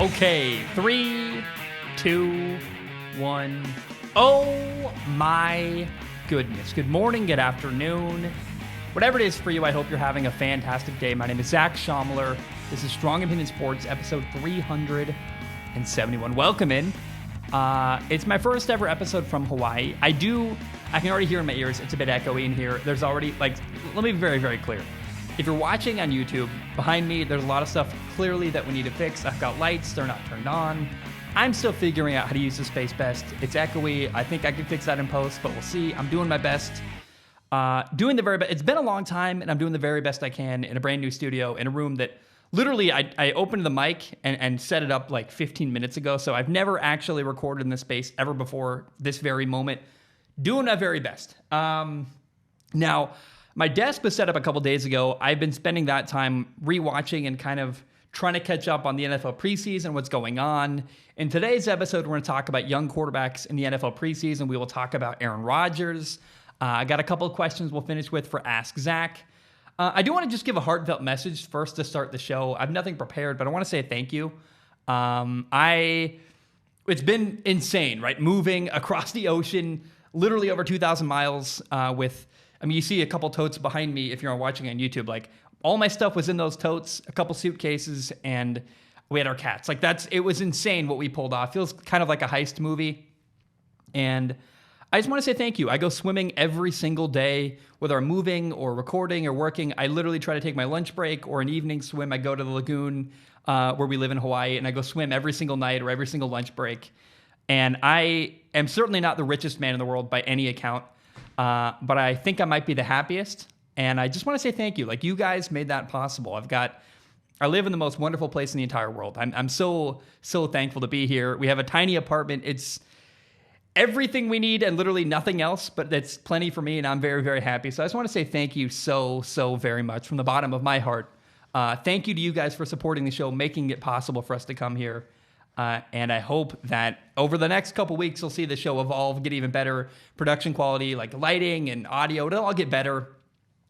Okay, 3, 2, 1. Oh my goodness. Good morning, good afternoon. Whatever it is for you, I hope you're having a fantastic day. My name is Zach Schomler. This is Strong Opinion Sports, episode 371. Welcome in. It's my first ever episode from Hawaii. I can already hear in my ears, it's a bit echoey in here. There's already, let me be very, very clear. If you're watching on YouTube, behind me, there's a lot of stuff clearly that we need to fix. I've got lights, they're not turned on. I'm still figuring out how to use the space best. It's echoey. I think I can fix that in post, but we'll see. I'm doing my best. Doing the very best. It's been a long time, and I'm doing the very best I can in a brand new studio, in a room that literally I opened the mic and set it up like 15 minutes ago, so I've never actually recorded in this space ever before this very moment. Doing my very best. Now, my desk was set up a couple days ago. I've been spending that time rewatching and kind of trying to catch up on the NFL preseason, what's going on. In today's episode, we're going to talk about young quarterbacks in the NFL preseason. We will talk about Aaron Rodgers. I got a couple of questions we'll finish with for Ask Zach. I do want to just give a heartfelt message first to start the show. I have nothing prepared, but I want to say thank you. It's been insane, right? Moving across the ocean, literally over 2,000 miles you see a couple totes behind me if you're watching on YouTube. Like, all my stuff was in those totes, a couple suitcases, and we had our cats. It was insane what we pulled off. Feels kind of like a heist movie. And I just want to say thank you. I go swimming every single day, whether I'm moving or recording or working. I literally try to take my lunch break or an evening swim. I go to the lagoon where we live in Hawaii, and I go swim every single night or every single lunch break. And I am certainly not the richest man in the world by any account, but I think I might be the happiest. And I just want to say thank you. You guys made that possible. I live in the most wonderful place in the entire world. I'm so thankful to be here. We have a tiny apartment. It's everything we need and literally nothing else, but that's plenty for me, and I'm very, very happy. So I just want to say thank you so very much from the bottom of my heart. Thank you to you guys for supporting the show, making it possible for us to come here. And I hope that over the next couple weeks, you'll see the show evolve, get even better production quality, like lighting and audio. It'll all get better.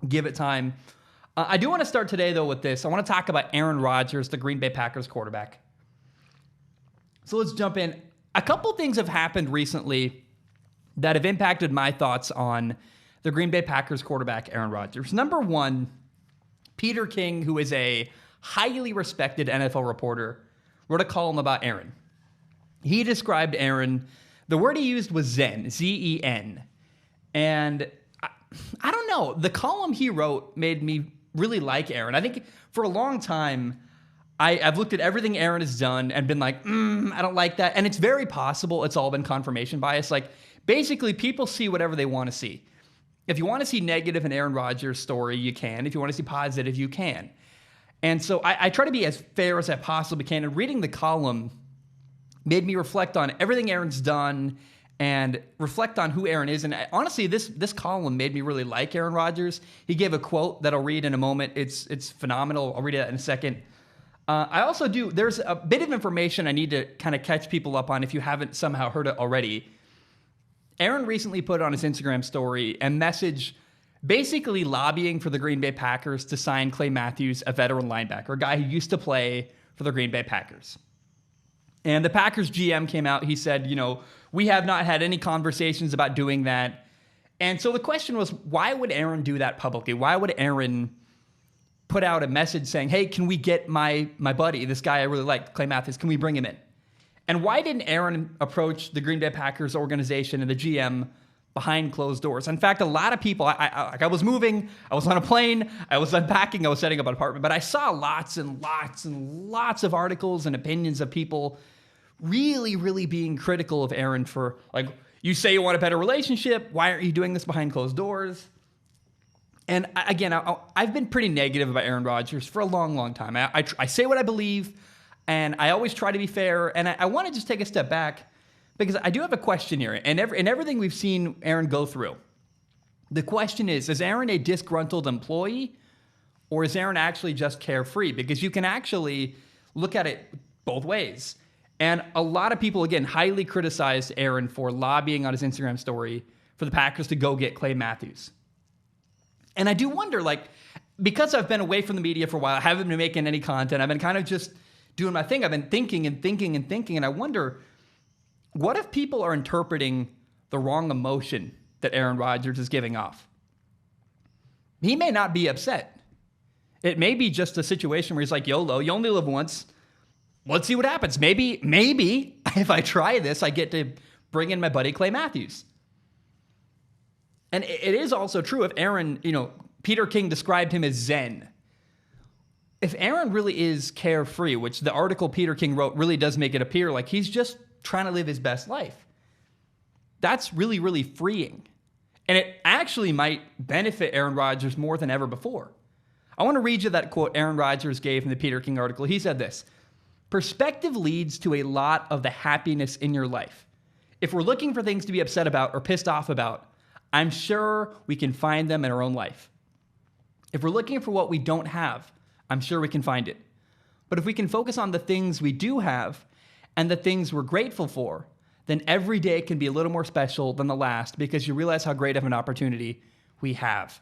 Give it time. I do want to start today, though, with this. I want to talk about Aaron Rodgers, the Green Bay Packers quarterback. So let's jump in. A couple things have happened recently that have impacted my thoughts on the Green Bay Packers quarterback, Aaron Rodgers. Number one, Peter King, who is a highly respected NFL reporter, wrote a column about Aaron. He described Aaron, the word he used was Zen, Z-E-N. And I don't know, the column he wrote made me really like Aaron. I think for a long time, I've looked at everything Aaron has done and been like, I don't like that. And it's very possible it's all been confirmation bias. Basically, people see whatever they want to see. If you want to see negative in Aaron Rodgers' story, you can. If you want to see positive, you can. And so I try to be as fair as I possibly can. And reading the column made me reflect on everything Aaron's done and reflect on who Aaron is. And honestly, this column made me really like Aaron Rodgers. He gave a quote that I'll read in a moment. It's phenomenal. I'll read it in a second. I also there's a bit of information I need to kind of catch people up on if you haven't somehow heard it already. Aaron recently put on his Instagram story a message basically lobbying for the Green Bay Packers to sign Clay Matthews, a veteran linebacker, a guy who used to play for the Green Bay Packers. And the Packers GM came out. He said, we have not had any conversations about doing that. And so the question was, why would Aaron do that publicly? Why would Aaron put out a message saying, hey, can we get my buddy, this guy I really like, Clay Matthews, can we bring him in? And why didn't Aaron approach the Green Bay Packers organization and the GM behind closed doors? In fact, a lot of people, I was moving, I was on a plane, I was unpacking, I was setting up an apartment, but I saw lots and lots of articles and opinions of people really, really being critical of Aaron for, you say you want a better relationship, why aren't you doing this behind closed doors? And again, I've been pretty negative about Aaron Rodgers for a long time. I say what I believe, and I always try to be fair, and I want to just take a step back because I do have a question here. And in everything we've seen Aaron go through, the question is Aaron a disgruntled employee, or is Aaron actually just carefree? Because you can actually look at it both ways. And a lot of people, again, highly criticized Aaron for lobbying on his Instagram story for the Packers to go get Clay Matthews. And I do wonder, because I've been away from the media for a while, I haven't been making any content, I've been kind of just doing my thing, I've been thinking and thinking and thinking, and I wonder, what if people are interpreting the wrong emotion that Aaron Rodgers is giving off? He may not be upset. It may be just a situation where he's like, YOLO, you only live once. Let's see what happens. Maybe if I try this, I get to bring in my buddy Clay Matthews. And it is also true if Aaron, Peter King described him as Zen. If Aaron really is carefree, which the article Peter King wrote really does make it appear like he's just trying to live his best life, that's really, really freeing. And it actually might benefit Aaron Rodgers more than ever before. I want to read you that quote Aaron Rodgers gave in the Peter King article. He said this: "Perspective leads to a lot of the happiness in your life. If we're looking for things to be upset about or pissed off about, I'm sure we can find them in our own life. If we're looking for what we don't have, I'm sure we can find it. But if we can focus on the things we do have and the things we're grateful for, then every day can be a little more special than the last because you realize how great of an opportunity we have."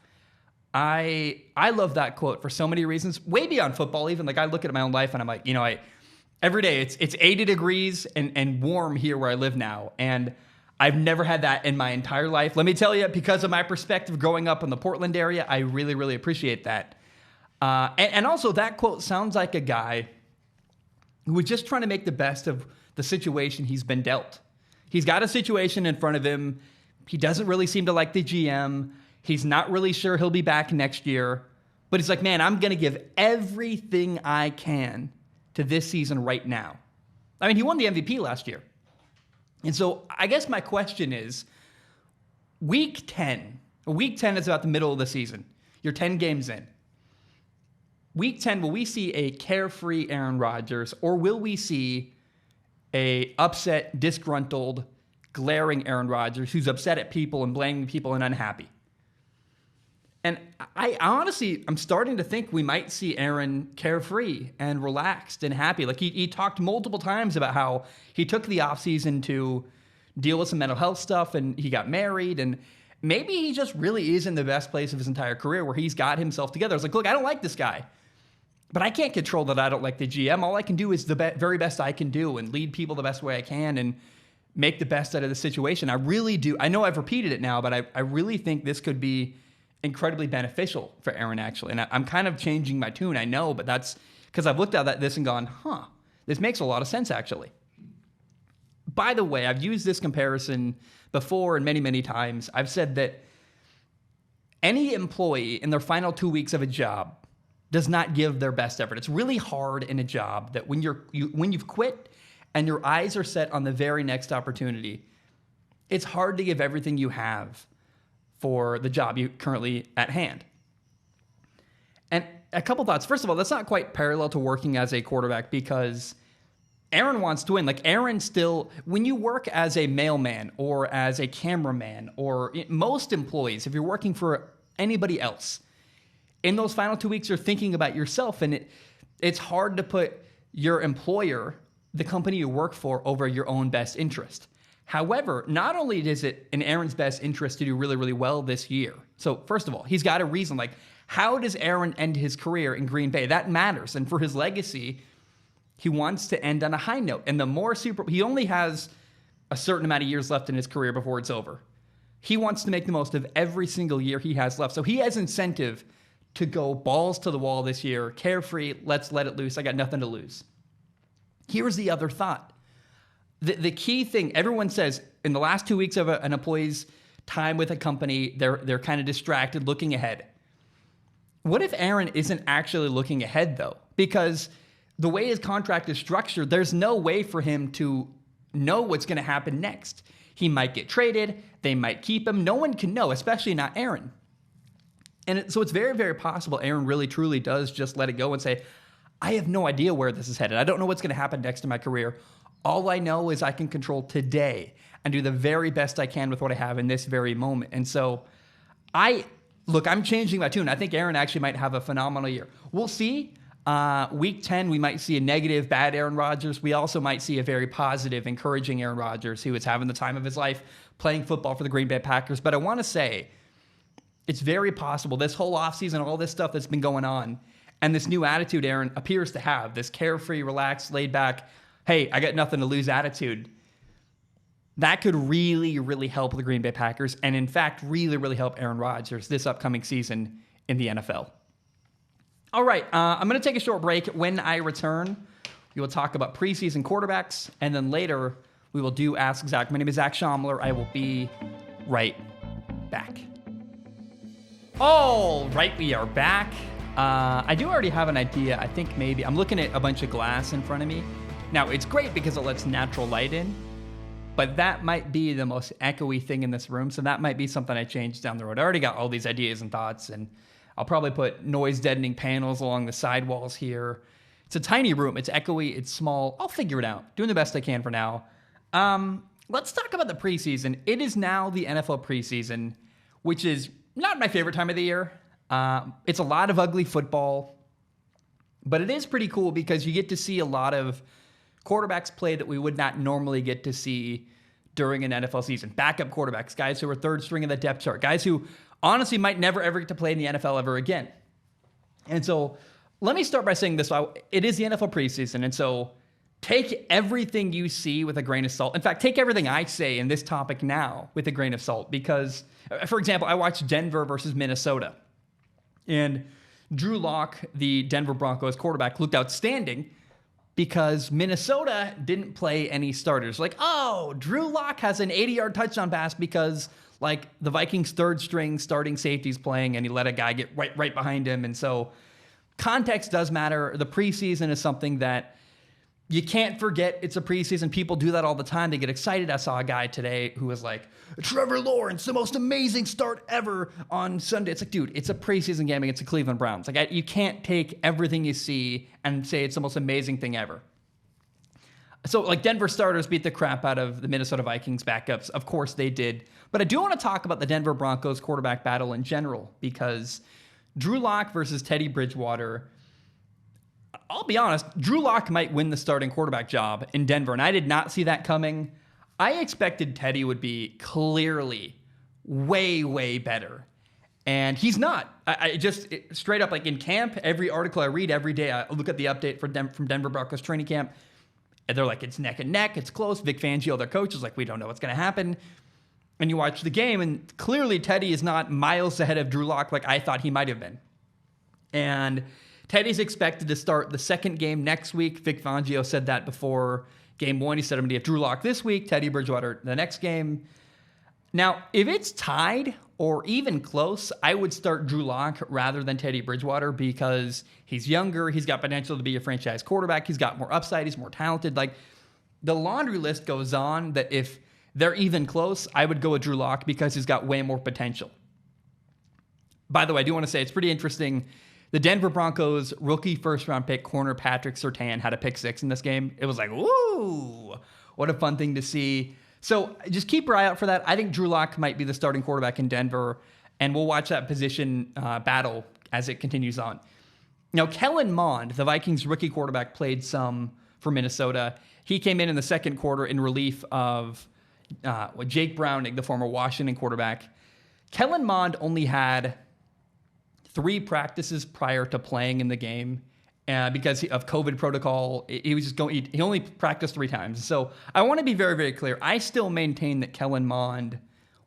I love that quote for so many reasons, way beyond football even. Like, I look at my own life and I'm like, every day it's 80 degrees and warm here where I live now. And I've never had that in my entire life. Let me tell you, because of my perspective growing up in the Portland area, I really, really appreciate that. And also, that quote sounds like a guy who was just trying to make the best of the situation he's been dealt. He's got a situation in front of him. He doesn't really seem to like the GM. He's not really sure he'll be back next year. But he's like, man, I'm going to give everything I can to this season right now. I mean, he won the MVP last year. And so I guess my question is, week 10 is about the middle of the season. You're 10 games in. Week 10, will we see a carefree Aaron Rodgers, or will we see a upset, disgruntled, glaring Aaron Rodgers who's upset at people and blaming people and unhappy? And I honestly, I'm starting to think we might see Aaron carefree and relaxed and happy. Like, he talked multiple times about how he took the offseason to deal with some mental health stuff, and he got married, and maybe he just really is in the best place of his entire career where he's got himself together. It's like, look, I don't like this guy, but I can't control that I don't like the GM. All I can do is the very best I can do and lead people the best way I can and make the best out of the situation. I really do. I know I've repeated it now, but I really think this could be incredibly beneficial for Aaron, actually. And I'm kind of changing my tune, I know, but that's because I've looked at this and gone, this makes a lot of sense, actually. By the way, I've used this comparison before and many, many times. I've said that any employee in their final 2 weeks of a job does not give their best effort. It's really hard in a job that when you've quit and your eyes are set on the very next opportunity, it's hard to give everything you have for the job you currently at hand. And a couple thoughts. First of all, that's not quite parallel to working as a quarterback, because Aaron wants to win. Like, Aaron still, when you work as a mailman or as a cameraman, or most employees, if you're working for anybody else, in those final 2 weeks, you're thinking about yourself, and it's hard to put your employer, the company you work for, over your own best interest. However, not only is it in Aaron's best interest to do really, really well this year. So first of all, he's got a reason. Like, how does Aaron end his career in Green Bay? That matters. And for his legacy, he wants to end on a high note. And the more he only has a certain amount of years left in his career before it's over. He wants to make the most of every single year he has left. So he has incentive to go balls to the wall this year, carefree, let's let it loose. I got nothing to lose. Here's the other thought. The key thing, everyone says in the last 2 weeks of an employee's time with a company, they're kind of distracted, looking ahead. What if Aaron isn't actually looking ahead, though? Because the way his contract is structured, there's no way for him to know what's going to happen next. He might get traded. They might keep him. No one can know, especially not Aaron. And so it's very, very possible Aaron really, truly does just let it go and say, I have no idea where this is headed. I don't know what's going to happen next in my career. All I know is I can control today and do the very best I can with what I have in this very moment. And so I'm changing my tune. I think Aaron actually might have a phenomenal year. We'll see. Week 10, we might see a negative, bad Aaron Rodgers. We also might see a very positive, encouraging Aaron Rodgers, who is having the time of his life playing football for the Green Bay Packers. But I want to say, it's very possible this whole offseason, all this stuff that's been going on, and this new attitude Aaron appears to have, this carefree, relaxed, laid back, hey, I got nothing to lose attitude, that could really, really help the Green Bay Packers, and in fact, really, really help Aaron Rodgers this upcoming season in the NFL. All right, I'm going to take a short break. When I return, we will talk about preseason quarterbacks, and then later we will do Ask Zach. My name is Zach Schomler. I will be right back. All right, we are back. I do already have an idea. I think maybe I'm looking at a bunch of glass in front of me. Now, it's great because it lets natural light in, but that might be the most echoey thing in this room, so that might be something I change down the road. I already got all these ideas and thoughts, and I'll probably put noise deadening panels along the side walls here. It's a tiny room. It's echoey. It's small. I'll figure it out. Doing the best I can for now. Let's talk about the preseason. It is now the NFL preseason, which is not my favorite time of the year. It's a lot of ugly football, but it is pretty cool because you get to see a lot of quarterbacks play that we would not normally get to see during an NFL season. Backup quarterbacks, guys who are third string of the depth chart, guys who honestly might never ever get to play in the NFL ever again. And so let me start by saying this. It is the NFL preseason, and so take everything you see with a grain of salt. In fact, take everything I say in this topic now with a grain of salt because, for example, I watched Denver versus Minnesota. And Drew Lock, the Denver Broncos quarterback, looked outstanding because Minnesota didn't play any starters. Like, oh, Drew Lock has an 80-yard touchdown pass because, like, the Vikings' third-string starting safety's playing, and he let a guy get right behind him. And so context does matter. The preseason is something that you can't forget. It's a preseason. People do that all the time. They get excited. I saw a guy today who was like, Trevor Lawrence, the most amazing start ever on Sunday. It's like, dude, it's a preseason game against the Cleveland Browns. Like, you can't take everything you see and say it's the most amazing thing ever. So, like, Denver starters beat the crap out of the Minnesota Vikings backups. Of course they did. But I do want to talk about the Denver Broncos quarterback battle in general because Drew Lock versus Teddy Bridgewater, I'll be honest, Drew Lock might win the starting quarterback job in Denver, and I did not see that coming. I expected Teddy would be clearly way, way better, and he's not. I just straight up, like in camp, every article I read every day, I look at the update from Denver Broncos training camp, and they're like, it's neck and neck, it's close. Vic Fangio, their coach, is like, we don't know what's going to happen. And you watch the game, and clearly Teddy is not miles ahead of Drew Lock like I thought he might have been. And Teddy's expected to start the second game next week. Vic Fangio said that before game one. He said, I'm going to have Drew Lock this week, Teddy Bridgewater the next game. Now, if it's tied or even close, I would start Drew Lock rather than Teddy Bridgewater because he's younger. He's got potential to be a franchise quarterback. He's got more upside. He's more talented. Like, the laundry list goes on that if they're even close, I would go with Drew Lock because he's got way more potential. By the way, I do want to say it's pretty interesting. The Denver Broncos rookie first-round pick corner Patrick Surtain had a pick six in this game. It was like, woo, what a fun thing to see. So just keep your eye out for that. I think Drew Lock might be the starting quarterback in Denver, and we'll watch that position battle as it continues on. Now, Kellen Mond, the Vikings rookie quarterback, played some for Minnesota. He came in the second quarter in relief of Jake Browning, the former Washington quarterback. Kellen Mond only had 3 practices prior to playing in the game because of COVID protocol. He was just going. He only practiced 3 times. So I want to be very, very clear. I still maintain that Kellen Mond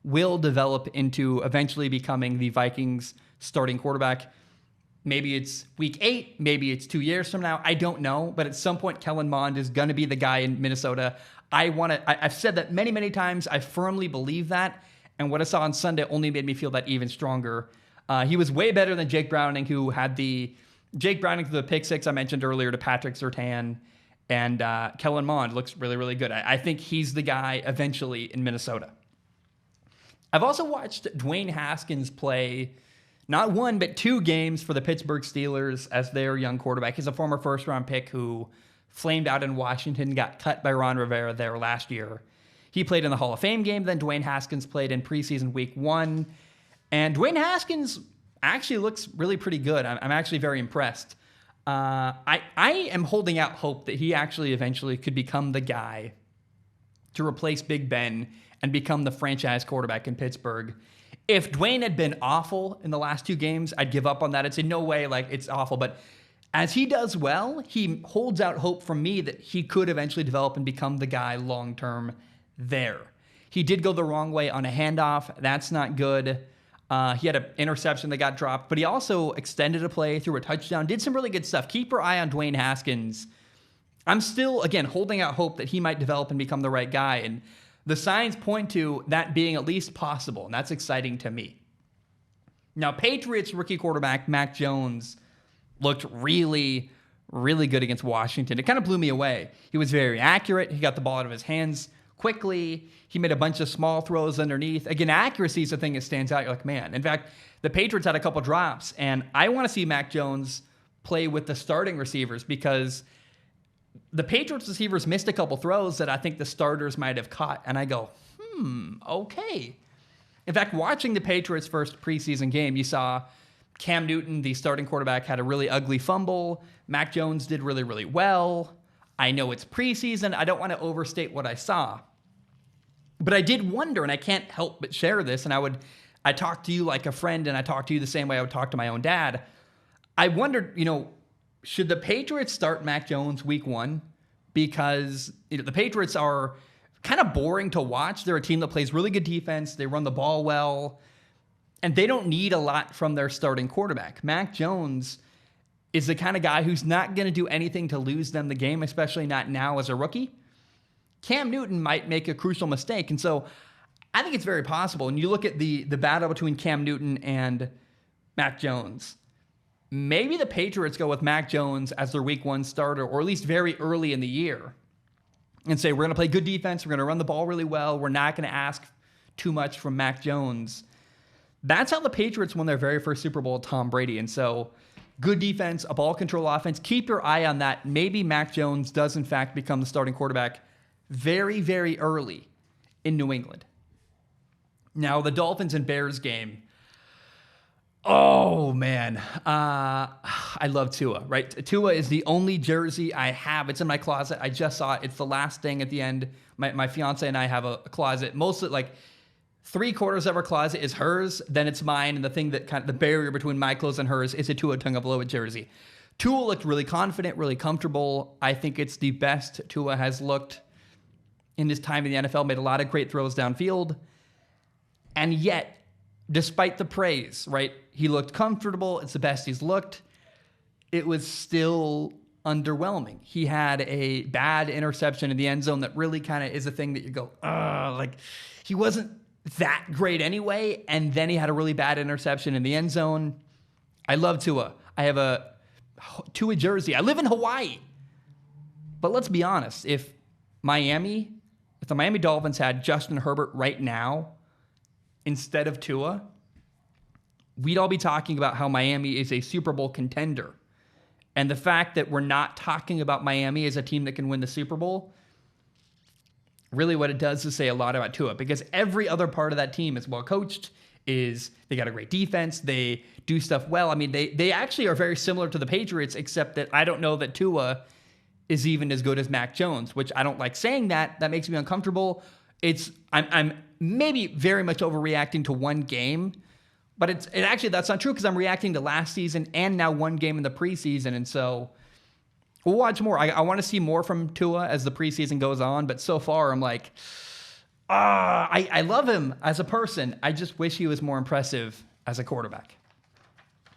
will develop into eventually becoming the Vikings starting quarterback. Maybe it's week 8. Maybe it's 2 years from now. I don't know. But at some point, Kellen Mond is going to be the guy in Minnesota. I've said that many, many times. I firmly believe that. And what I saw on Sunday only made me feel that even stronger. He was way better than Jake Browning, who had Jake Browning to the pick six I mentioned earlier to Patrick Surtain, and Kellen Mond looks really, really good. I think he's the guy eventually in Minnesota. I've also watched Dwayne Haskins play not 1, but 2 games for the Pittsburgh Steelers as their young quarterback. He's a former first-round pick who flamed out in Washington, got cut by Ron Rivera there last year. He played in the Hall of Fame game, then Dwayne Haskins played in preseason week 1. And Dwayne Haskins actually looks really pretty good. I'm actually very impressed. I am holding out hope that he actually eventually could become the guy to replace Big Ben and become the franchise quarterback in Pittsburgh. If Dwayne had been awful in the last 2 games, I'd give up on that. I'd say, no way, like, it's awful. But As he does well, he holds out hope for me that he could eventually develop and become the guy long-term there. He did go the wrong way on a handoff. That's not good. He had an interception that got dropped, but he also extended a play, threw a touchdown, did some really good stuff. Keep your eye on Dwayne Haskins. I'm still, again, holding out hope that he might develop and become the right guy. And the signs point to that being at least possible, and that's exciting to me. Now, Patriots rookie quarterback Mac Jones looked really, really good against Washington. It kind of blew me away. He was very accurate. He got the ball out of his hands quickly. He made a bunch of small throws underneath. Again, accuracy is the thing that stands out. You're like, man. In fact, the Patriots had a couple drops, and I want to see Mac Jones play with the starting receivers because the Patriots receivers missed a couple throws that I think the starters might have caught. And I go, okay. In fact, watching the Patriots' first preseason game, you saw Cam Newton, the starting quarterback, had a really ugly fumble. Mac Jones did really, really well. I know it's preseason. I don't want to overstate what I saw. But I did wonder, and I can't help but share this, and I talked to you like a friend, and I talked to you the same way I would talk to my own dad. I wondered, should the Patriots start Mac Jones week 1? Because the Patriots are kind of boring to watch. They're a team that plays really good defense. They run the ball well. And they don't need a lot from their starting quarterback. Mac Jones is the kind of guy who's not going to do anything to lose them the game, especially not now as a rookie. Cam Newton might make a crucial mistake. And so I think it's very possible. And you look at the battle between Cam Newton and Mac Jones. Maybe the Patriots go with Mac Jones as their week 1 starter, or at least very early in the year, and say, we're going to play good defense. We're going to run the ball really well. We're not going to ask too much from Mac Jones. That's how the Patriots won their very first Super Bowl with Tom Brady. And so good defense, a ball control offense. Keep your eye on that. Maybe Mac Jones does, in fact, become the starting quarterback very, very early in New England. Now, the Dolphins and Bears game. Oh, man. I love Tua, right? Tua is the only jersey I have. It's in my closet. I just saw it. It's the last thing at the end. My fiance and I have a closet. Mostly, like, 3/4 of our closet is hers, then it's mine, and the thing that kind of the barrier between my clothes and hers is a Tua Tagovailoa jersey. Tua looked really confident, really comfortable. I think it's the best Tua has looked in his time in the NFL. Made a lot of great throws downfield. And yet, despite the praise, right, he looked comfortable. It's the best he's looked. It was still underwhelming. He had a bad interception in the end zone that really kind of is a thing that you go, like, he wasn't that great anyway, and then he had a really bad interception in the end zone. I love Tua. I have a Tua jersey. I live in Hawaii. But let's be honest, if the Miami Dolphins had Justin Herbert right now instead of Tua, we'd all be talking about how Miami is a Super Bowl contender. And the fact that we're not talking about Miami as a team that can win the Super Bowl, really what it does is say a lot about Tua, because every other part of that team is well coached, they got a great defense, they do stuff well. I mean, they actually are very similar to the Patriots, except that I don't know that Tua is even as good as Mac Jones, which I don't like saying that. That makes me uncomfortable. I'm maybe very much overreacting to one game, but it actually, that's not true, because I'm reacting to last season and now one game in the preseason. And so we'll watch more. I want to see more from Tua as the preseason goes on, but so far I'm like, I love him as a person. I just wish he was more impressive as a quarterback.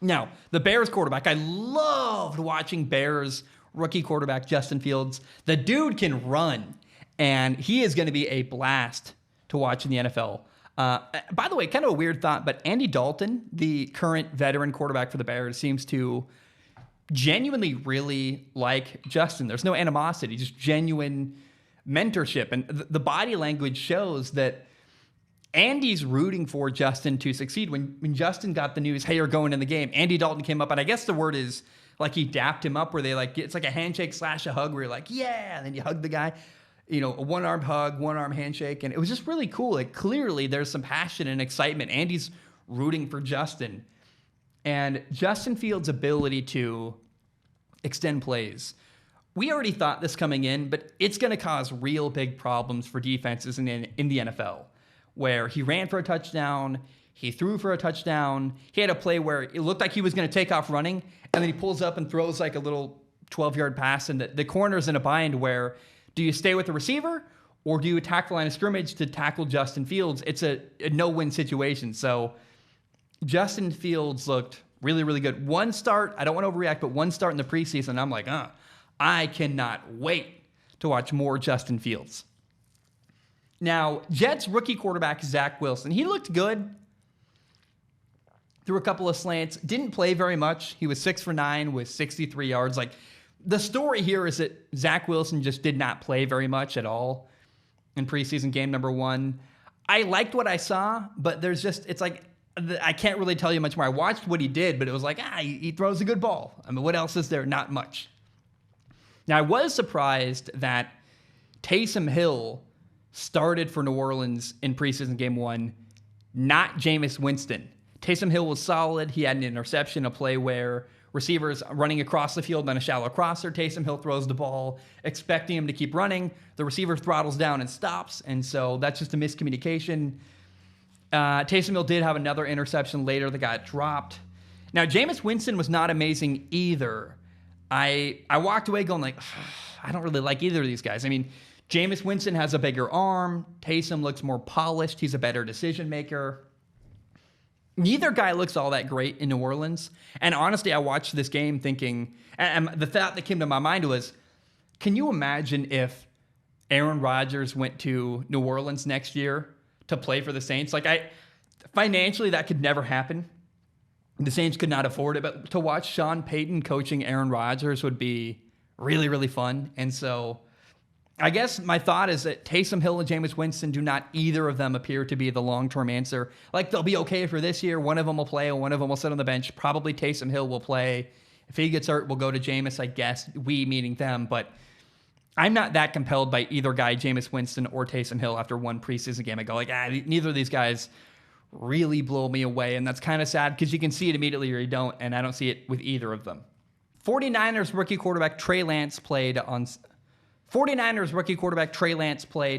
Now, the Bears quarterback, I loved watching Bears rookie quarterback Justin Fields. The dude can run, and he is going to be a blast to watch in the NFL. By the way, kind of a weird thought, but Andy Dalton, the current veteran quarterback for the Bears, seems to genuinely really like Justin. There's no animosity, just genuine mentorship. And the body language shows that Andy's rooting for Justin to succeed. When Justin got the news, hey, you're going in the game, Andy Dalton came up, and I guess the word is like he dapped him up, where they like, it's like a handshake / a hug where you're like, yeah, and then you hug the guy. A one-arm hug, one-arm handshake. And it was just really cool. Like, clearly there's some passion and excitement. Andy's rooting for Justin. And Justin Fields' ability to extend plays. We already thought this coming in, but it's going to cause real big problems for defenses in the NFL, where he ran for a touchdown. He threw for a touchdown. He had a play where it looked like he was going to take off running, and then he pulls up and throws like a little 12-yard pass, and the corner's in a bind where do you stay with the receiver or do you attack the line of scrimmage to tackle Justin Fields? It's a no-win situation. So Justin Fields looked really, really good. One start, I don't want to overreact, but one start in the preseason, I'm like, I cannot wait to watch more Justin Fields. Now, Jets rookie quarterback Zach Wilson, he looked good. Threw a couple of slants, didn't play very much. He was 6 for 9 with 63 yards. Like, the story here is that Zach Wilson just did not play very much at all in preseason game number 1. I liked what I saw, but it's like, I can't really tell you much more. I watched what he did, but it was like, he throws a good ball. I mean, what else is there? Not much. Now, I was surprised that Taysom Hill started for New Orleans in preseason game 1, not Jameis Winston. Taysom Hill was solid. He had an interception, a play where receivers running across the field on a shallow crosser. Taysom Hill throws the ball, expecting him to keep running. The receiver throttles down and stops, and so that's just a miscommunication. Taysom Hill did have another interception later that got dropped. Now, Jameis Winston was not amazing either. I walked away going like, I don't really like either of these guys. I mean, Jameis Winston has a bigger arm. Taysom looks more polished. He's a better decision maker. Neither guy looks all that great in New Orleans. And honestly, I watched this game thinking, and the thought that came to my mind was, can you imagine if Aaron Rodgers went to New Orleans next year to play for the Saints? Like, financially, that could never happen. The Saints could not afford it, but to watch Sean Payton coaching Aaron Rodgers would be really, really fun. And so I guess my thought is that Taysom Hill and Jameis Winston do not either of them appear to be the long-term answer. Like, they'll be okay for this year. One of them will play and one of them will sit on the bench. Probably Taysom Hill will play. If he gets hurt, we'll go to Jameis, I guess. We meaning them. But I'm not that compelled by either guy, Jameis Winston or Taysom Hill, after one preseason game. I go like, neither of these guys really blow me away. And that's kind of sad because you can see it immediately or you don't. And I don't see it with either of them. 49ers rookie quarterback Trey Lance played.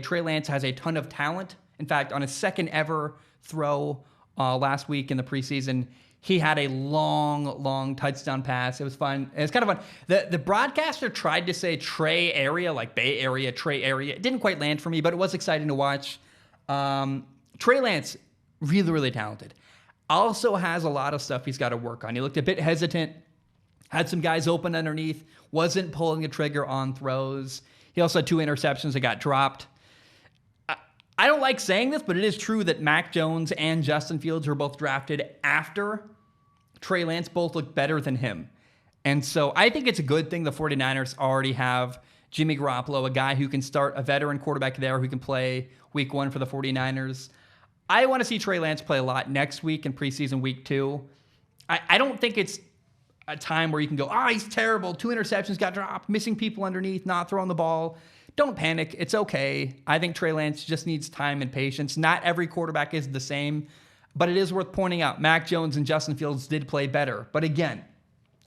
Trey Lance has a ton of talent. In fact, on his second ever throw last week in the preseason, he had a long touchdown pass. It was fun. It was kind of fun. The broadcaster tried to say Trey area, like Bay Area, Trey area. It didn't quite land for me, but it was exciting to watch. Trey Lance, really, really talented. Also has a lot of stuff he's got to work on. He looked a bit hesitant, had some guys open underneath, wasn't pulling the trigger on throws. He also had 2 interceptions that got dropped. I don't like saying this, but it is true that Mac Jones and Justin Fields were both drafted after Trey Lance. Both look better than him. And so I think it's a good thing the 49ers already have Jimmy Garoppolo, a guy who can start, a veteran quarterback there who can play week 1 for the 49ers. I want to see Trey Lance play a lot next week in preseason week 2. I don't think it's a time where you can go, he's terrible. 2 interceptions got dropped, missing people underneath, not throwing the ball. Don't panic. It's okay. I think Trey Lance just needs time and patience. Not every quarterback is the same, but it is worth pointing out Mac Jones and Justin Fields did play better. But again,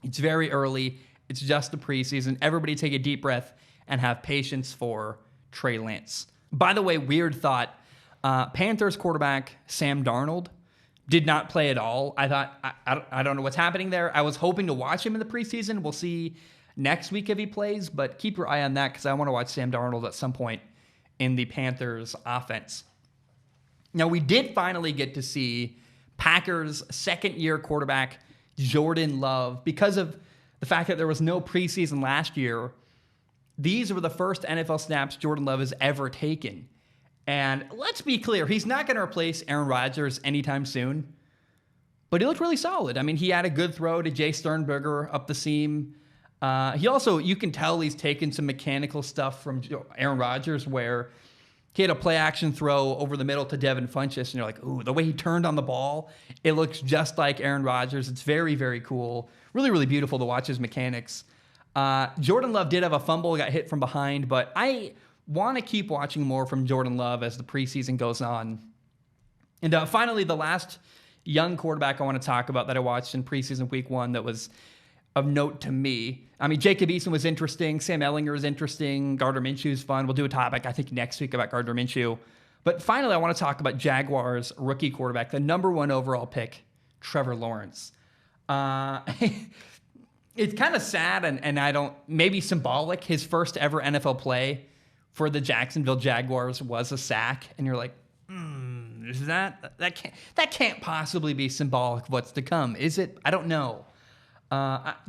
it's very early. It's just the preseason. Everybody take a deep breath and have patience for Trey Lance. By the way, weird thought. Panthers quarterback Sam Darnold did not play at all. I thought, I don't know what's happening there. I was hoping to watch him in the preseason. We'll see next week if he plays, but keep your eye on that because I want to watch Sam Darnold at some point in the Panthers offense. Now, we did finally get to see Packers' second-year quarterback, Jordan Love. Because of the fact that there was no preseason last year, these were the first NFL snaps Jordan Love has ever taken. And let's be clear, he's not going to replace Aaron Rodgers anytime soon, but he looked really solid. I mean, he had a good throw to Jay Sternberger up the seam. He also, you can tell he's taken some mechanical stuff from Aaron Rodgers where he had a play-action throw over the middle to Devin Funchess, and you're like, ooh, the way he turned on the ball, it looks just like Aaron Rodgers. It's very, very cool. Really, really beautiful to watch his mechanics. Jordan Love did have a fumble, got hit from behind, but I want to keep watching more from Jordan Love as the preseason goes on. And finally, the last young quarterback I want to talk about that I watched in preseason week 1 that was of note to me. I mean, Jacob Eason was interesting. Sam Ehlinger is interesting. Gardner Minshew is fun. We'll do a topic, I think, next week about Gardner Minshew. But finally, I want to talk about Jaguars rookie quarterback, the number 1 overall pick, Trevor Lawrence. It's kind of sad and maybe symbolic. His first ever NFL play for the Jacksonville Jaguars was a sack. And you're like, is that can't possibly be symbolic of what's to come, is it? I don't know.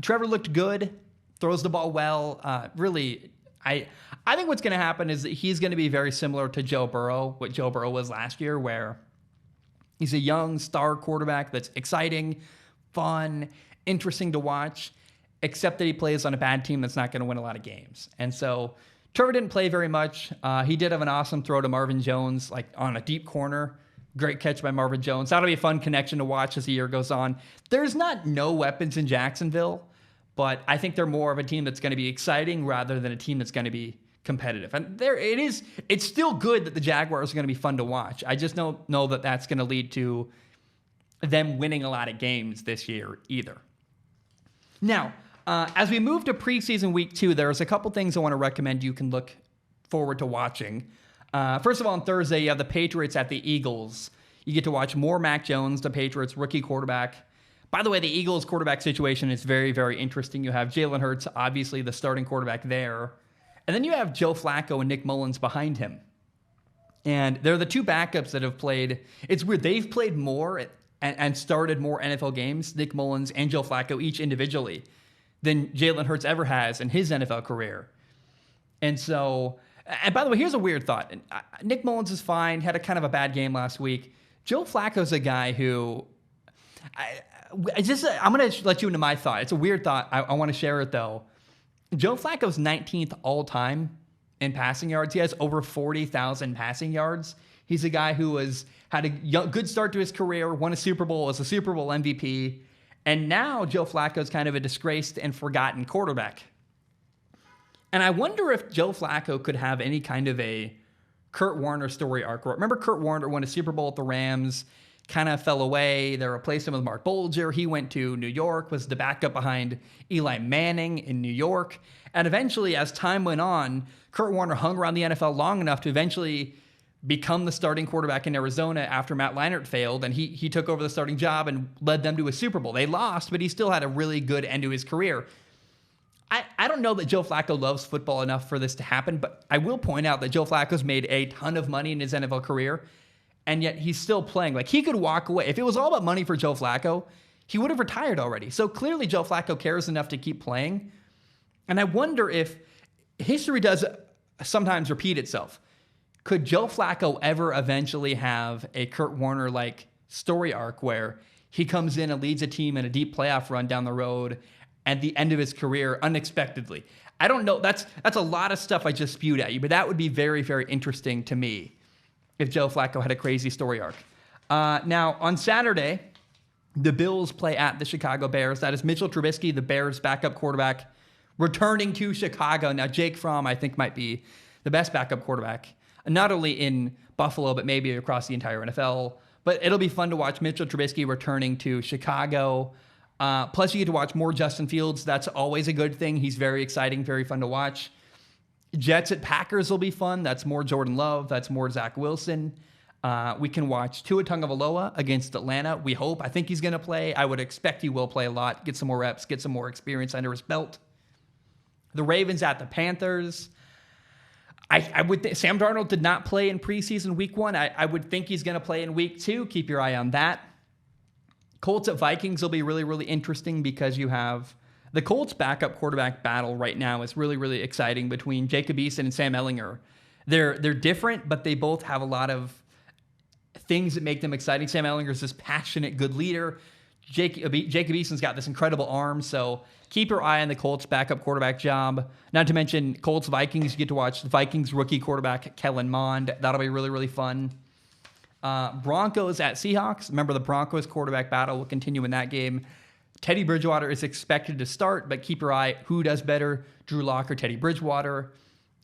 Trevor looked good, throws the ball well. Really, I think what's going to happen is that he's going to be very similar to Joe Burrow, what Joe Burrow was last year, where he's a young star quarterback that's exciting, fun, interesting to watch, except that he plays on a bad team that's not going to win a lot of games. And so Trevor didn't play very much. He did have an awesome throw to Marvin Jones, like on a deep corner. Great catch by Marvin Jones. That'll be a fun connection to watch as the year goes on. There's not no weapons in Jacksonville, but I think they're more of a team that's going to be exciting rather than a team that's going to be competitive. And it's still good that the Jaguars are going to be fun to watch. I just don't know that that's going to lead to them winning a lot of games this year either. Now, as we move to preseason week 2, there's a couple things I want to recommend you can look forward to watching. First of all, on Thursday, you have the Patriots at the Eagles. You get to watch more Mac Jones, the Patriots rookie quarterback. By the way, the Eagles quarterback situation is very, very interesting. You have Jalen Hurts, obviously the starting quarterback there. And then you have Joe Flacco and Nick Mullins behind him. And they're the two backups that have played. It's weird. They've played more and started more NFL games, Nick Mullins and Joe Flacco, each individually, than Jalen Hurts ever has in his NFL career. And so, and by the way, here's a weird thought. Nick Mullins is fine, had a kind of a bad game last week. Joe Flacco's a guy who, I'm going to let you into my thought. It's a weird thought. I want to share it, though. Joe Flacco's 19th all-time in passing yards. He has over 40,000 passing yards. He's a guy who had a good start to his career, won a Super Bowl, was a Super Bowl MVP, and now Joe Flacco's kind of a disgraced and forgotten quarterback. And I wonder if Joe Flacco could have any kind of a Kurt Warner story arc. Remember Kurt Warner won a Super Bowl at the Rams, kind of fell away. They replaced him with Mark Bolger. He went to New York, was the backup behind Eli Manning in New York. And eventually, as time went on, Kurt Warner hung around the NFL long enough to eventually become the starting quarterback in Arizona after Matt Leinart failed, and he took over the starting job and led them to a Super Bowl. They lost, but he still had a really good end to his career. I don't know that Joe Flacco loves football enough for this to happen, but I will point out that Joe Flacco's made a ton of money in his NFL career, and yet he's still playing. Like, he could walk away. If it was all about money for Joe Flacco, he would have retired already. So clearly Joe Flacco cares enough to keep playing. And I wonder if history does sometimes repeat itself. Could Joe Flacco ever eventually have a Kurt Warner-like story arc where he comes in and leads a team in a deep playoff run down the road at the end of his career unexpectedly? I don't know. That's a lot of stuff I just spewed at you, but that would be very, very interesting to me if Joe Flacco had a crazy story arc. Now, on Saturday, the Bills play at the Chicago Bears. That is Mitchell Trubisky, the Bears' backup quarterback, returning to Chicago. Now, Jake Fromm, I think, might be the best backup quarterback, not only in Buffalo, but maybe across the entire NFL. But it'll be fun to watch Mitchell Trubisky returning to Chicago. Plus, you get to watch more Justin Fields. That's always a good thing. He's very exciting, very fun to watch. Jets at Packers will be fun. That's more Jordan Love. That's more Zach Wilson. We can watch Tua Tagovailoa against Atlanta. We hope. I think he's going to play. I would expect he will play a lot, get some more reps, get some more experience under his belt. The Ravens at the Panthers. I would think Sam Darnold did not play in preseason week 1. I would think he's going to play in week 2. Keep your eye on that. Colts at Vikings will be really, really interesting because you have the Colts backup quarterback battle right now is really, really exciting between Jacob Eason and Sam Ehlinger. They're different, but they both have a lot of things that make them exciting. Sam Ehlinger is this passionate, good leader. Jacob Eason's got this incredible arm, so keep your eye on the Colts backup quarterback job. Not to mention Colts Vikings. You get to watch the Vikings rookie quarterback Kellen Mond. That'll be really, really fun. Broncos at Seahawks. Remember, the Broncos quarterback battle will continue in that game. Teddy Bridgewater is expected to start, but keep your eye. Who does better, Drew Lock or Teddy Bridgewater?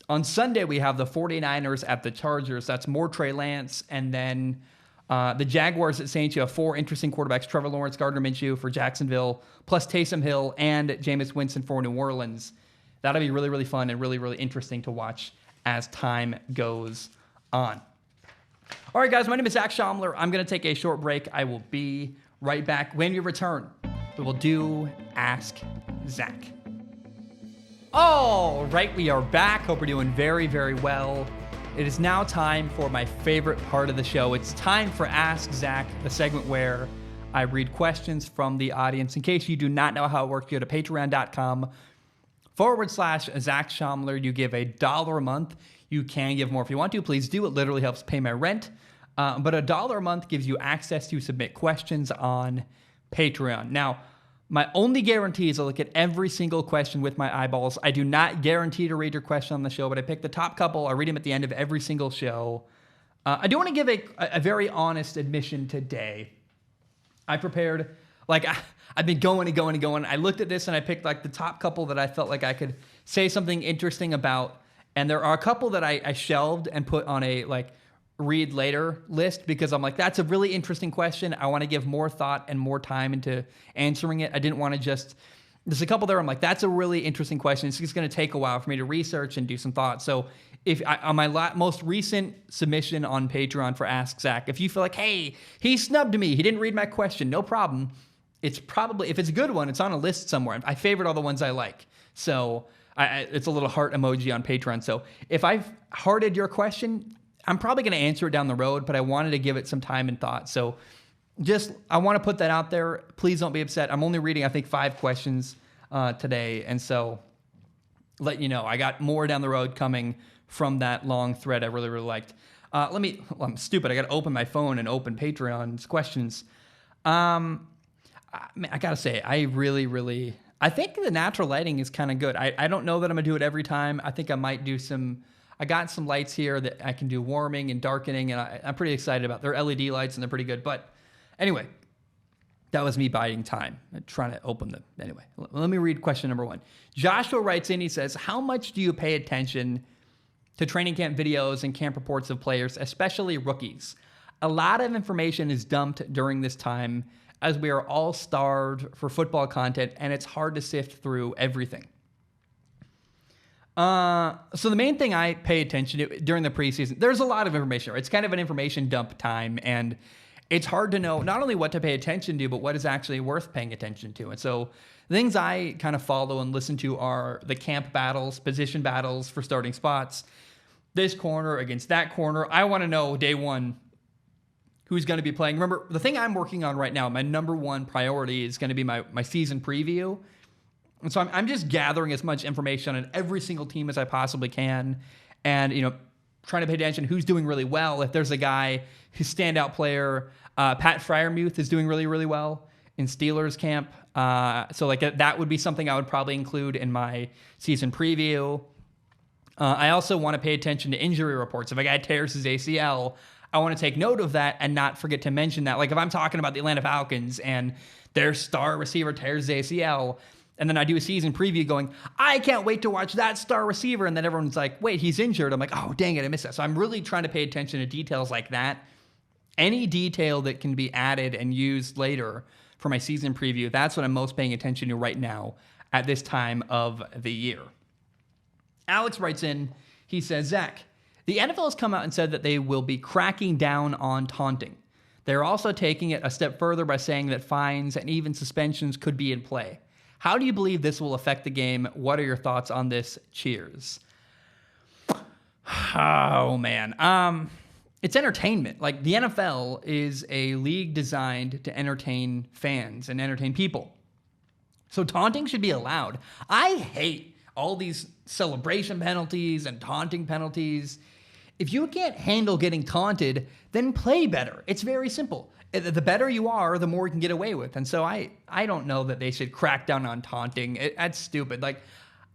On Sunday, we have the 49ers at the Chargers. That's more Trey Lance. And then the Jaguars at Saints. You have 4 interesting quarterbacks, Trevor Lawrence, Gardner Minshew for Jacksonville, plus Taysom Hill and Jameis Winston for New Orleans. That'll be really, really fun and really, really interesting to watch as time goes on. All right, guys, my name is Zach Schaumler. I'm going to take a short break. I will be right back. When we return, we will do Ask Zach. All right, we are back. Hope we're doing very, very well. It is now time for my favorite part of the show. It's time for Ask Zach, the segment where I read questions from the audience. In case you do not know how it works, go to patreon.com/Zach Schaumler. You give $1 a month. You can give more if you want to. Please do. It literally helps pay my rent. But $1 a month gives you access to submit questions on Patreon. Now, my only guarantee is I'll look at every single question with my eyeballs. I do not guarantee to read your question on the show, but I pick the top couple. I read them at the end of every single show. I do want to give a very honest admission today. I prepared, I've been going and going and going. I looked at this and I picked the top couple that I felt like I could say something interesting about. And there are a couple that I shelved and put on a read later list because I'm like, that's a really interesting question. I want to give more thought and more time into answering it. I didn't want to there's a couple there I'm like, that's a really interesting question. It's just going to take a while for me to research and do some thought. So on my most recent submission on Patreon for Ask Zach, if you feel like, hey, he snubbed me, he didn't read my question, no problem. It's probably, if it's a good one, it's on a list somewhere. I favorite all the ones I like. So it's a little heart emoji on Patreon. So if I've hearted your question, I'm probably going to answer it down the road, but I wanted to give it some time and thought. So I want to put that out there. Please don't be upset. I'm only reading, I think, 5 questions today. And so let you know, I got more down the road coming from that long thread I really, really liked. I'm stupid. I got to open my phone and open Patreon's questions. I got to say, I really, really, I think the natural lighting is kind of good. I don't know that I'm going to do it every time. I think I might do I got some lights here that I can do warming and darkening, and I'm pretty excited about. They're LED lights, and they're pretty good. But anyway, that was me biding time, trying to open them. Anyway, let me read question number 1. Joshua writes in, he says, how much do you pay attention to training camp videos and camp reports of players, especially rookies? A lot of information is dumped during this time as we are all starved for football content, and it's hard to sift through everything. So the main thing I pay attention to during the preseason, there's a lot of information. It's kind of an information dump time, and it's hard to know not only what to pay attention to, but what is actually worth paying attention to. And so things I kind of follow and listen to are the camp battles, position battles for starting spots, this corner against that corner. I want to know day one who's going to be playing. Remember, the thing I'm working on right now, my number one priority is going to be my season preview. And so I'm just gathering as much information on every single team as I possibly can, and trying to pay attention who's doing really well. If there's a guy who's standout player, Pat Freiermuth is doing really, really well in Steelers camp. So that would be something I would probably include in my season preview. I also want to pay attention to injury reports. If a guy tears his ACL, I want to take note of that and not forget to mention that. Like if I'm talking about the Atlanta Falcons and their star receiver tears his ACL, and then I do a season preview going, I can't wait to watch that star receiver. And then everyone's like, wait, he's injured. I'm like, oh, dang it, I missed that. So I'm really trying to pay attention to details like that. Any detail that can be added and used later for my season preview, that's what I'm most paying attention to right now at this time of the year. Alex writes in, he says, Zach, the NFL has come out and said that they will be cracking down on taunting. They're also taking it a step further by saying that fines and even suspensions could be in play. How do you believe this will affect the game? What are your thoughts on this? Cheers. Oh, man. It's entertainment. Like, the NFL is a league designed to entertain fans and entertain people. So taunting should be allowed. I hate all these celebration penalties and taunting penalties. If you can't handle getting taunted, then play better. It's very simple. The better you are, the more you can get away with. And so I don't know that they should crack down on taunting. That's stupid. Like,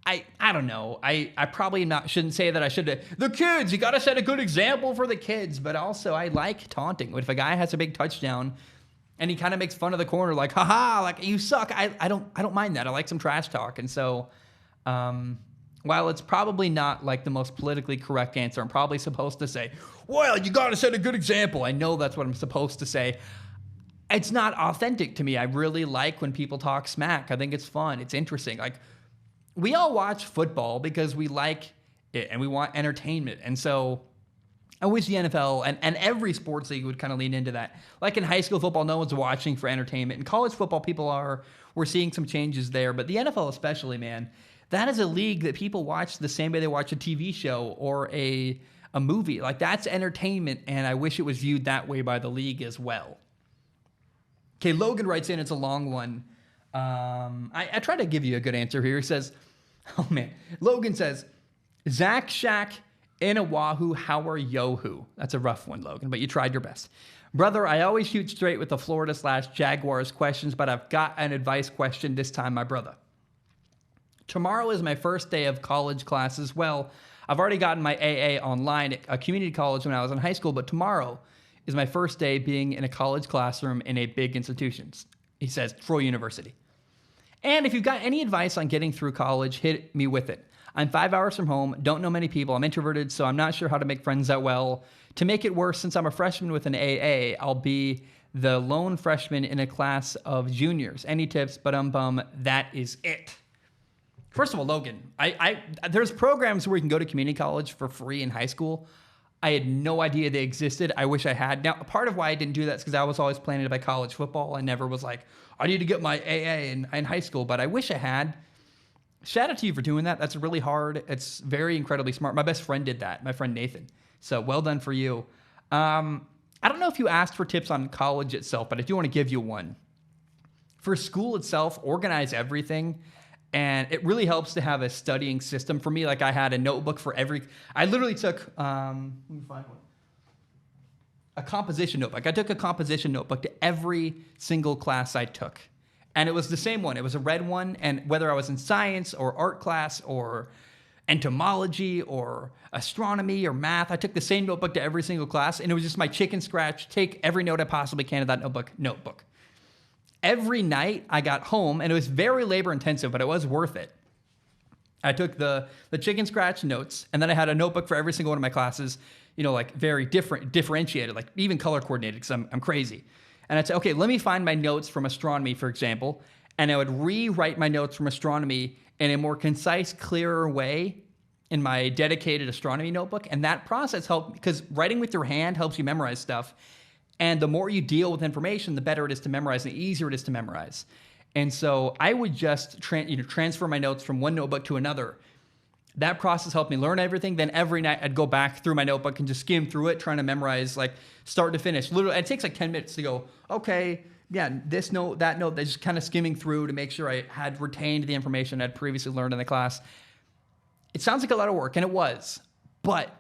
I don't know. I probably shouldn't say that I should. The kids, you got to set a good example for the kids. But also, I like taunting. If a guy has a big touchdown and he kind of makes fun of the corner, like, haha, like, you suck. I don't mind that. I like some trash talk. And so, while it's probably not like the most politically correct answer, I'm probably supposed to say, well, you got to set a good example. I know that's what I'm supposed to say. It's not authentic to me. I really like when people talk smack. I think it's fun. It's interesting. Like, we all watch football because we like it and we want entertainment. And so I wish the NFL and every sports league would kind of lean into that. Like in high school football, no one's watching for entertainment. In college football, people are. We're seeing some changes there. But the NFL especially, man, that is a league that people watch the same way they watch a TV show or a movie. Like, that's entertainment, and I wish it was viewed that way by the league as well. Okay, Logan writes in. It's a long one. I try to give you a good answer here. He says, oh, man. Logan says, Zach Shack in Oahu, how are Yohu? That's a rough one, Logan, but you tried your best. Brother, I always shoot straight with the Florida/Jaguars questions, but I've got an advice question this time, my brother. Tomorrow is my first day of college classes. Well, I've already gotten my AA online at a community college when I was in high school, but tomorrow is my first day being in a college classroom in a big institution. He says, Troy University. And if you've got any advice on getting through college, hit me with it. I'm 5 hours from home, don't know many people, I'm introverted, so I'm not sure how to make friends that well. To make it worse, since I'm a freshman with an AA, I'll be the lone freshman in a class of juniors. Any tips? That is it. First of all, Logan, there's programs where you can go to community college for free in high school. I had no idea they existed. I wish I had. Now, part of why I didn't do that is because I was always planning to play college football. I never was like, I need to get my AA in high school, but I wish I had. Shout out to you for doing that. That's really hard. It's very incredibly smart. My best friend did that, my friend Nathan. So well done for you. I don't know if you asked for tips on college itself, but I do want to give you one. For school itself, organize everything. And it really helps to have a studying system. For me, like I had a notebook for I literally took, let me find one. A composition notebook. I took a composition notebook to every single class I took. And it was the same one. It was a red one. And whether I was in science or art class or entomology or astronomy or math, I took the same notebook to every single class. And it was just my chicken scratch, take every note I possibly can of that notebook. Every night I got home, and it was very labor intensive, but it was worth it. I took the chicken scratch notes, and then I had a notebook for every single one of my classes, like very differentiated, like even color coordinated, because I'm crazy. And I'd say, okay, let me find my notes from astronomy, for example, and I would rewrite my notes from astronomy in a more concise, clearer way in my dedicated astronomy notebook. And that process helped, because writing with your hand helps you memorize stuff. And the more you deal with information, the better it is to memorize and the easier it is to memorize. And so I would just transfer my notes from one notebook to another. That process helped me learn everything. Then every night I'd go back through my notebook and just skim through it, trying to memorize like start to finish. Literally, it takes like 10 minutes to go, okay, yeah, this note, that note, that's just kind of skimming through to make sure I had retained the information I'd previously learned in the class. It sounds like a lot of work, and it was. But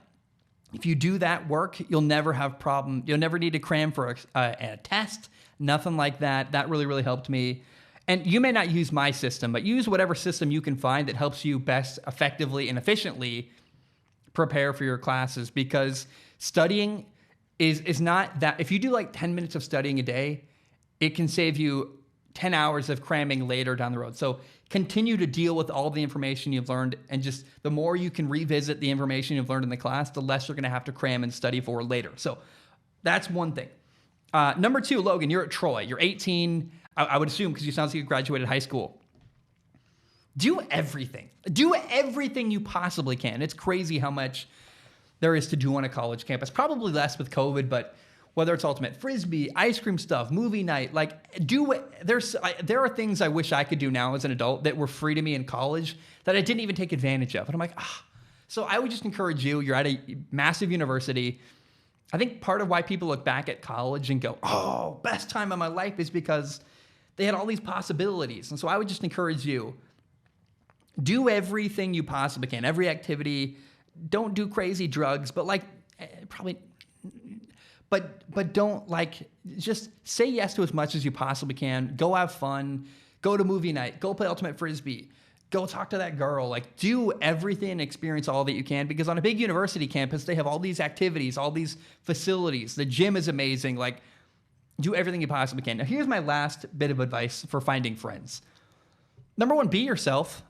if you do that work, you'll never have problem. You'll never need to cram for a test, nothing like that. That really, really helped me. And you may not use my system, but use whatever system you can find that helps you best effectively and efficiently prepare for your classes, because studying is not that. If you do like 10 minutes of studying a day, it can save you 10 hours of cramming later down the road. So continue to deal with all the information you've learned, and just the more you can revisit the information you've learned in the class, the less you're going to have to cram and study for later. So that's one thing. Number two, Logan, you're at Troy. You're 18, I would assume, because you sound like you graduated high school. Do everything. Do everything you possibly can. It's crazy how much there is to do on a college campus. Probably less with COVID, but whether it's ultimate frisbee, ice cream stuff, movie night, there are things I wish I could do now as an adult that were free to me in college that I didn't even take advantage of. And I'm like, So I would just encourage you. You're at a massive university. I think part of why people look back at college and go, oh, best time of my life, is because they had all these possibilities. And so I would just encourage you, do everything you possibly can, every activity. Don't do crazy drugs, but But don't just say yes to as much as you possibly can. Go have fun. Go to movie night. Go play ultimate frisbee. Go talk to that girl. Do everything and experience all that you can, because on a big university campus, they have all these activities, all these facilities. The gym is amazing. Do everything you possibly can. Now, here's my last bit of advice for finding friends. Number one, be yourself.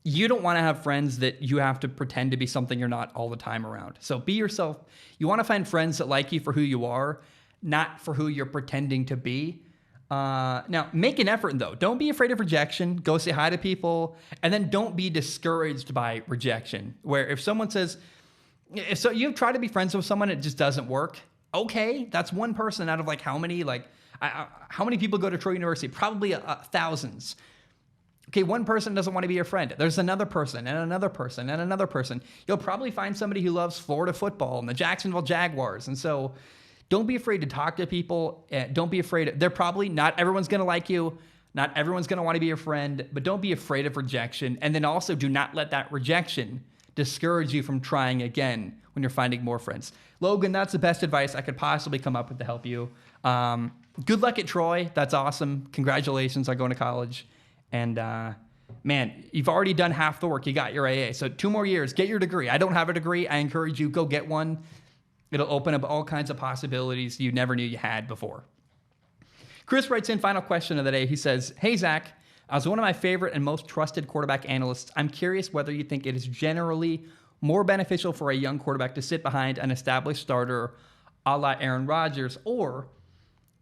You don't want to have friends that you have to pretend to be something you're not all the time around. So be yourself. You want to find friends that like you for who you are, not for who you're pretending to be. Now, make an effort, though. Don't be afraid of rejection. Go say hi to people. And then don't be discouraged by rejection. Where if someone says, So you try to be friends with someone, it just doesn't work. Okay, that's one person out of like how many? Like, how many people go to Troy University? Probably thousands. Okay, one person doesn't want to be your friend. There's another person and another person and another person. You'll probably find somebody who loves Florida football and the Jacksonville Jaguars. And so don't be afraid to talk to people. Don't be afraid. They're probably not everyone's going to like you. Not everyone's going to want to be your friend, but don't be afraid of rejection. And then also do not let that rejection discourage you from trying again when you're finding more friends. Logan, that's the best advice I could possibly come up with to help you. Good luck at Troy. That's awesome. Congratulations on going to college. And man, you've already done half the work. You got your AA. So 2 more years, get your degree. I don't have a degree. I encourage you, go get one. It'll open up all kinds of possibilities you never knew you had before. Chris writes in, final question of the day. He says, hey, Zach, as one of my favorite and most trusted quarterback analysts, I'm curious whether you think it is generally more beneficial for a young quarterback to sit behind an established starter a la Aaron Rodgers, or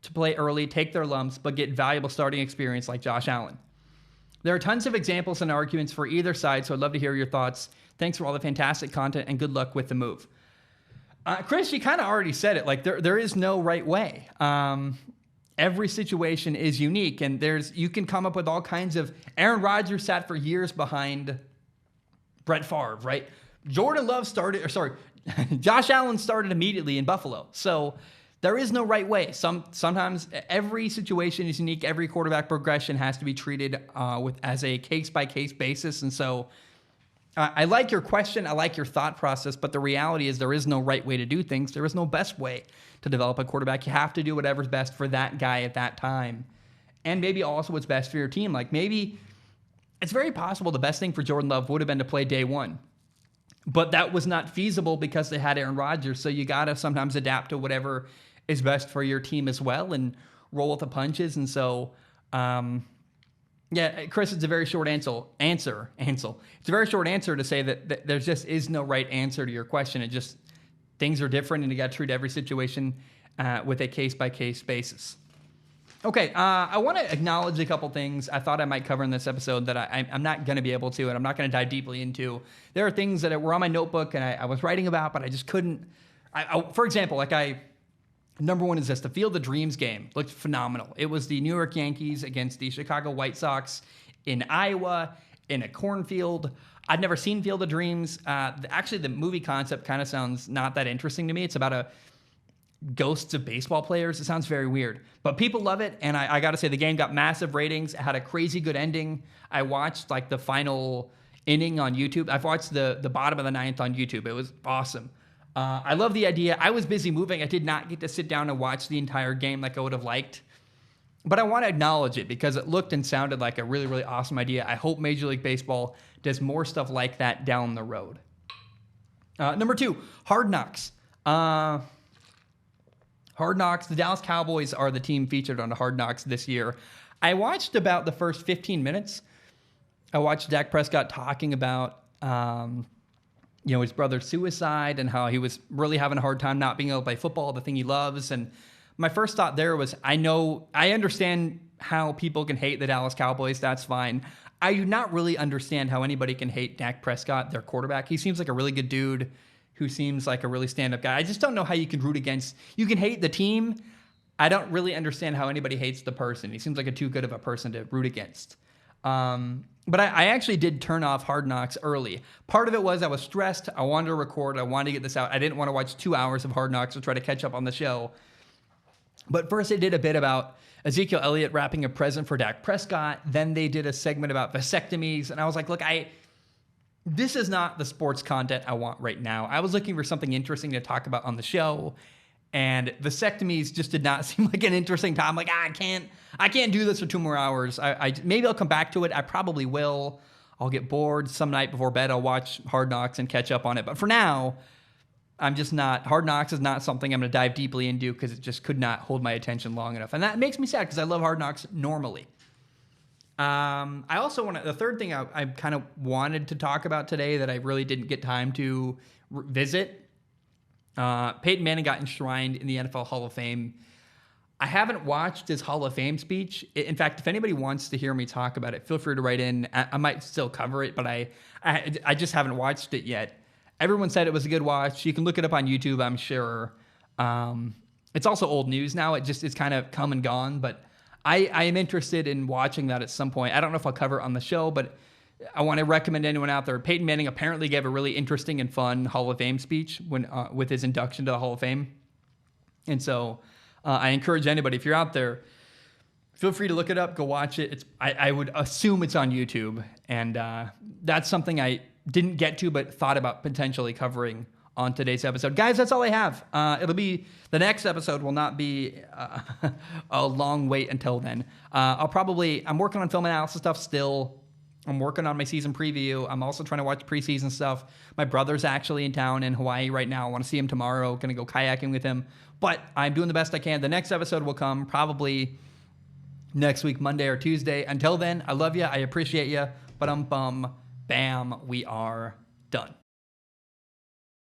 to play early, take their lumps, but get valuable starting experience like Josh Allen. There are tons of examples and arguments for either side, so I'd love to hear your thoughts. Thanks for all the fantastic content, and good luck with the move. Chris, you kind of already said it. Like, there is no right way. Every situation is unique, and you can come up with all kinds of... Aaron Rodgers sat for years behind Brett Favre, right? Jordan Love Josh Allen started immediately in Buffalo. So there is no right way. Sometimes every situation is unique. Every quarterback progression has to be treated as a case-by-case basis. And so I like your question. I like your thought process. But the reality is there is no right way to do things. There is no best way to develop a quarterback. You have to do whatever's best for that guy at that time. And maybe also what's best for your team. Like, maybe it's very possible the best thing for Jordan Love would have been to play day one. But that was not feasible because they had Aaron Rodgers. So you got to sometimes adapt to whatever is best for your team as well and roll with the punches. And so, yeah, Chris, it's a very short answer. It's a very short answer to say that there just is no right answer to your question. It just, things are different, and you got to treat every situation with a case-by-case basis. Okay, I want to acknowledge a couple things I thought I might cover in this episode that I'm not going to be able to, and I'm not going to dive deeply into. There are things that were on my notebook and I was writing about, but I just couldn't. For example, number one is this: the Field of Dreams game looked phenomenal. It was the New York Yankees against the Chicago White Sox in Iowa in a cornfield. I'd never seen Field of Dreams. Actually, the movie concept kind of sounds not that interesting to me. It's about ghosts of baseball players. It sounds very weird, but people love it. And I got to say, the game got massive ratings. It had a crazy good ending. I watched the final inning on YouTube. I've watched the bottom of the ninth on YouTube. It was awesome. I love the idea. I was busy moving. I did not get to sit down and watch the entire game like I would have liked, but I want to acknowledge it because it looked and sounded like a really, really awesome idea. I hope Major League Baseball does more stuff like that down the road. Number 2, Hard Knocks. Hard Knocks, the Dallas Cowboys are the team featured on Hard Knocks this year. I watched about the first 15 minutes. I watched Dak Prescott talking about, his brother's suicide and how he was really having a hard time not being able to play football, the thing he loves. And my first thought there was, I understand how people can hate the Dallas Cowboys. That's fine. I do not really understand how anybody can hate Dak Prescott, their quarterback. He seems like a really good dude who seems like a really stand-up guy. I just don't know how you can root against. You can hate the team. I don't really understand how anybody hates the person. He seems like too good of a person to root against. But I actually did turn off Hard Knocks early. Part of it was I was stressed. I wanted to record. I wanted to get this out. I didn't want to watch 2 hours of Hard Knocks to try to catch up on the show. But first, they did a bit about Ezekiel Elliott wrapping a present for Dak Prescott. Then they did a segment about vasectomies. And I was like, look, this is not the sports content I want right now. I was looking for something interesting to talk about on the show, and vasectomies just did not seem like an interesting time. Like, I can't do this for 2 more hours. Maybe I'll come back to it. I probably will. I'll get bored some night before bed. I'll watch Hard Knocks and catch up on it. But for now, I'm just not. Hard Knocks is not something I'm going to dive deeply into because it just could not hold my attention long enough. And that makes me sad because I love Hard Knocks normally. I also the third thing I kind of wanted to talk about today that I really didn't get time to visit. Peyton Manning got enshrined in the NFL Hall of Fame. I haven't watched his Hall of Fame speech. In fact, if anybody wants to hear me talk about it, feel free to write in. I might still cover it, but I just haven't watched it yet. Everyone said it was a good watch. You can look it up on YouTube, I'm sure. It's also old news now. It's kind of come and gone, but I am interested in watching that at some point. I don't know if I'll cover it on the show, but I want to recommend anyone out there. Peyton Manning apparently gave a really interesting and fun Hall of Fame speech when with his induction to the Hall of Fame. And so I encourage anybody, if you're out there, feel free to look it up, go watch it. I would assume it's on YouTube. And that's something I didn't get to, but thought about potentially covering on today's episode. Guys, that's all I have. The next episode will not be a long wait until then. I'm working on film analysis stuff still. I'm working on my season preview. I'm also trying to watch preseason stuff. My brother's actually in town in Hawaii right now. I want to see him tomorrow. Going to go kayaking with him. But I'm doing the best I can. The next episode will come probably next week, Monday or Tuesday. Until then, I love you. I appreciate you. But bam, we are done.